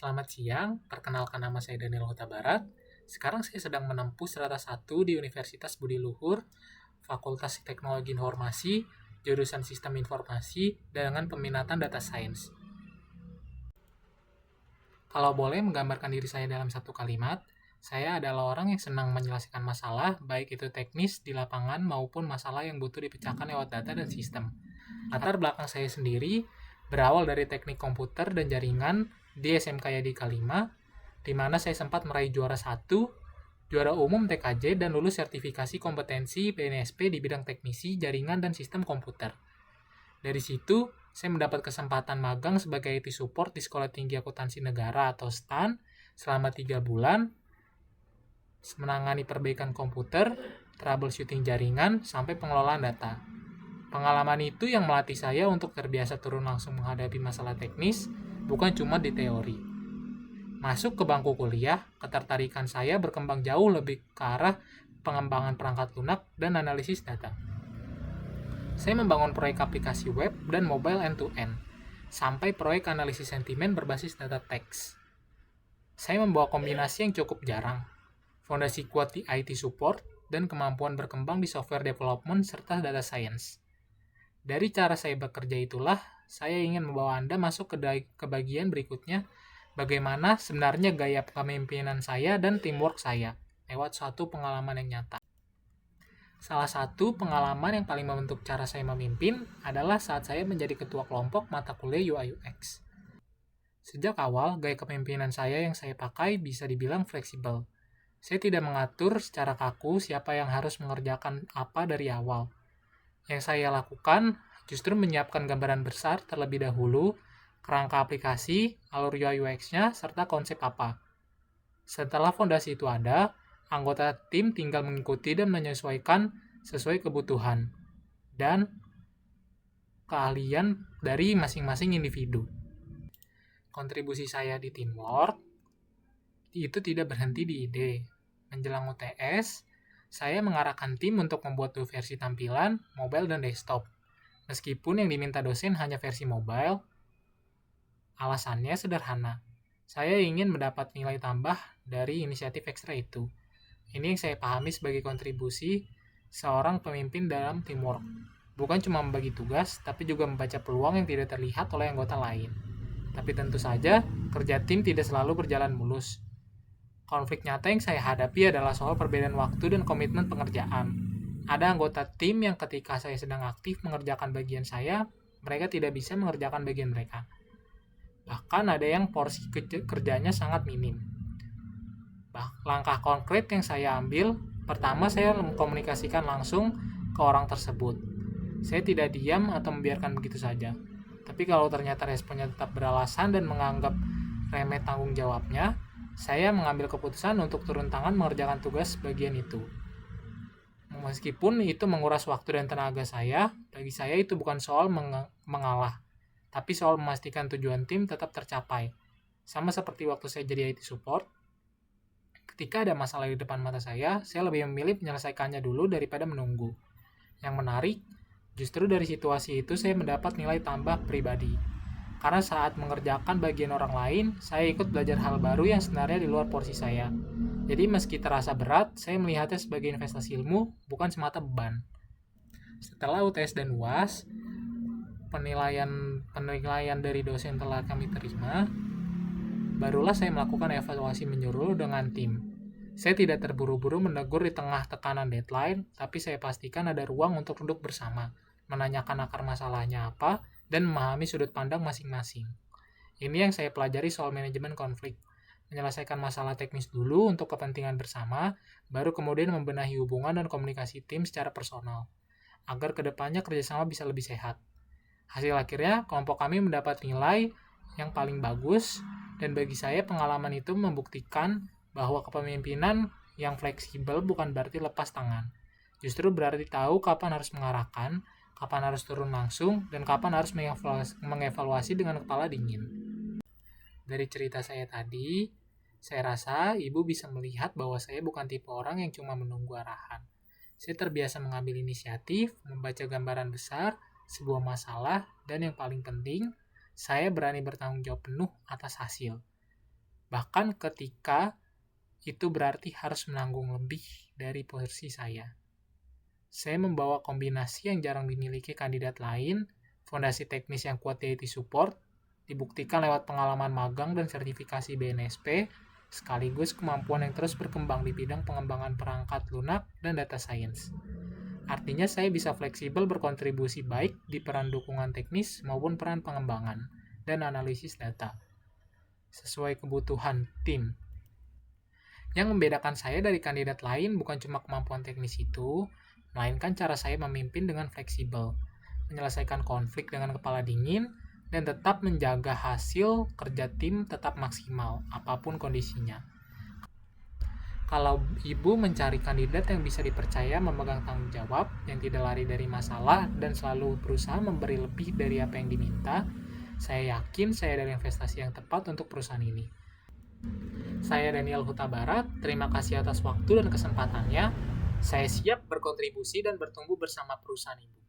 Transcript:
Selamat siang, perkenalkan nama saya Daniel Huta Barat. Sekarang saya sedang menempuh strata 1 di Universitas Budi Luhur, Fakultas Teknologi Informasi, jurusan Sistem Informasi, dengan peminatan Data Science. Kalau boleh menggambarkan diri saya dalam satu kalimat, saya adalah orang yang senang menyelesaikan masalah, baik itu teknis di lapangan maupun masalah yang butuh dipecahkan lewat data dan sistem. Latar belakang saya sendiri berawal dari teknik komputer dan jaringan di SMK Yadika 5, di mana saya sempat meraih juara 1, juara umum TKJ, dan lulus sertifikasi kompetensi BNSP di bidang teknisi, jaringan, dan sistem komputer. Dari situ, saya mendapat kesempatan magang sebagai IT support di Sekolah Tinggi Akuntansi Negara atau STAN selama 3 bulan, menangani perbaikan komputer, troubleshooting jaringan, sampai pengelolaan data. Pengalaman itu yang melatih saya untuk terbiasa turun langsung menghadapi masalah teknis, bukan cuma di teori. Masuk ke bangku kuliah, ketertarikan saya berkembang jauh lebih ke arah pengembangan perangkat lunak dan analisis data. Saya membangun proyek aplikasi web dan mobile end-to-end, sampai proyek analisis sentimen berbasis data teks. Saya membawa kombinasi yang cukup jarang, fondasi kuat di IT support, dan kemampuan berkembang di software development serta data science. Dari cara saya bekerja itulah, saya ingin membawa Anda masuk ke bagian berikutnya, bagaimana sebenarnya gaya kepemimpinan saya dan teamwork saya, lewat suatu pengalaman yang nyata. Salah satu pengalaman yang paling membentuk cara saya memimpin adalah saat saya menjadi ketua kelompok mata kuliah UI UX. Sejak awal, gaya kepemimpinan saya yang saya pakai bisa dibilang fleksibel. Saya tidak mengatur secara kaku siapa yang harus mengerjakan apa dari awal. Yang saya lakukan justru menyiapkan gambaran besar terlebih dahulu, kerangka aplikasi, alur UI UX-nya, serta konsep apa. Setelah fondasi itu ada, anggota tim tinggal mengikuti dan menyesuaikan sesuai kebutuhan dan keahlian dari masing-masing individu. Kontribusi saya di teamwork itu tidak berhenti di ide. Menjelang UTS, saya mengarahkan tim untuk membuat 2 versi tampilan, mobile dan desktop. Meskipun yang diminta dosen hanya versi mobile, alasannya sederhana. Saya ingin mendapat nilai tambah dari inisiatif ekstra itu. Ini yang saya pahami sebagai kontribusi seorang pemimpin dalam teamwork. Bukan cuma membagi tugas, tapi juga membaca peluang yang tidak terlihat oleh anggota lain. Tapi tentu saja, kerja tim tidak selalu berjalan mulus. Konflik nyata yang saya hadapi adalah soal perbedaan waktu dan komitmen pengerjaan. Ada anggota tim yang ketika saya sedang aktif mengerjakan bagian saya, mereka tidak bisa mengerjakan bagian mereka. Bahkan ada yang porsi kerjanya sangat minim. Langkah konkret yang saya ambil, pertama saya mengkomunikasikan langsung ke orang tersebut. Saya tidak diam atau membiarkan begitu saja. Tapi kalau ternyata responnya tetap beralasan dan menganggap remeh tanggung jawabnya, saya mengambil keputusan untuk turun tangan mengerjakan tugas bagian itu. Meskipun itu menguras waktu dan tenaga saya, bagi saya itu bukan soal mengalah, tapi soal memastikan tujuan tim tetap tercapai. Sama seperti waktu saya jadi IT support, ketika ada masalah di depan mata saya lebih memilih menyelesaikannya dulu daripada menunggu. Yang menarik, justru dari situasi itu saya mendapat nilai tambah pribadi. Karena saat mengerjakan bagian orang lain, saya ikut belajar hal baru yang sebenarnya di luar porsi saya. Jadi meski terasa berat, saya melihatnya sebagai investasi ilmu, bukan semata beban. Setelah UTS dan UAS, penilaian dari dosen telah kami terima, barulah saya melakukan evaluasi menyeluruh dengan tim. Saya tidak terburu-buru menegur di tengah tekanan deadline, tapi saya pastikan ada ruang untuk duduk bersama, menanyakan akar masalahnya apa, dan memahami sudut pandang masing-masing. Ini yang saya pelajari soal manajemen konflik. Menyelesaikan masalah teknis dulu untuk kepentingan bersama, baru kemudian membenahi hubungan dan komunikasi tim secara personal, agar kedepannya kerjasama bisa lebih sehat. Hasil akhirnya, kelompok kami mendapat nilai yang paling bagus, dan bagi saya pengalaman itu membuktikan bahwa kepemimpinan yang fleksibel bukan berarti lepas tangan. Justru berarti tahu kapan harus mengarahkan, kapan harus turun langsung, dan kapan harus mengevaluasi dengan kepala dingin. Dari cerita saya tadi, saya rasa ibu bisa melihat bahwa saya bukan tipe orang yang cuma menunggu arahan. Saya terbiasa mengambil inisiatif, membaca gambaran besar, sebuah masalah, dan yang paling penting, saya berani bertanggung jawab penuh atas hasil. bahkan ketika itu berarti harus menanggung lebih dari porsi saya. Saya membawa kombinasi yang jarang dimiliki kandidat lain, fondasi teknis yang kuat di IT support, dibuktikan lewat pengalaman magang dan sertifikasi BNSP, sekaligus kemampuan yang terus berkembang di bidang pengembangan perangkat lunak dan data science. Artinya saya bisa fleksibel berkontribusi baik di peran dukungan teknis maupun peran pengembangan dan analisis data, sesuai kebutuhan tim. Yang membedakan saya dari kandidat lain bukan cuma kemampuan teknis itu, melainkan cara saya memimpin dengan fleksibel, menyelesaikan konflik dengan kepala dingin, dan tetap menjaga hasil kerja tim tetap maksimal, apapun kondisinya. Kalau ibu mencari kandidat yang bisa dipercaya memegang tanggung jawab, yang tidak lari dari masalah, dan selalu berusaha memberi lebih dari apa yang diminta, saya yakin saya adalah investasi yang tepat untuk perusahaan ini. Saya Daniel Huta Barat, terima kasih atas waktu dan kesempatannya. Saya siap berkontribusi dan bertumbuh bersama perusahaan ibu.